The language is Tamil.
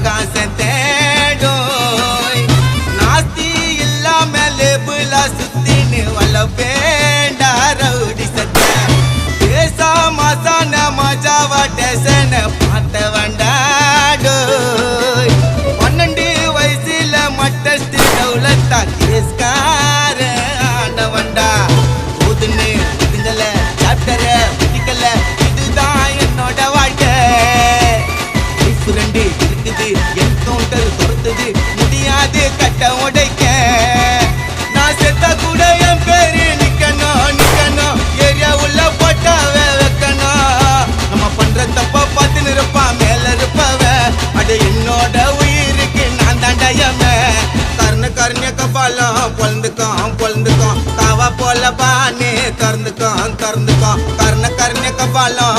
அவகாசம் தேடும் நாஸ்தி இல்லாம லேபுலா சுத்தின்னு வளப்பேண்டா ரவுடி சட்ட பேசா மாசான மஜாவா டேசன பார்த்த வண்டாடோ 12 வயசுல மட்டஸ்ட் டவுலத்தா கேஸ்கார ஆண்டவண்டா புதுன்னு இதுங்கள சாப்டர பிடிக்கல இதுதான் என்னோட வாழ்க்கை ரெண்டு இருக்குது என்கவுண்டர் துரத்துது முடியாது கட்ட உடைக்க நான் செத்தா கூட என் பேரு நிக்கணும் ஏரியா உள்ள போட்டாவ வைக்கணும் நம்ம பண்ற தப்ப பார்த்து இருப்பான் மேல இருப்பவ அது என்னோட உயிருக்கு நான் தாண்டயம கர்ண கபாலம் பொழுந்துக்கும் காவா போல பானே கறந்துக்கும் கர்ண கபாலம்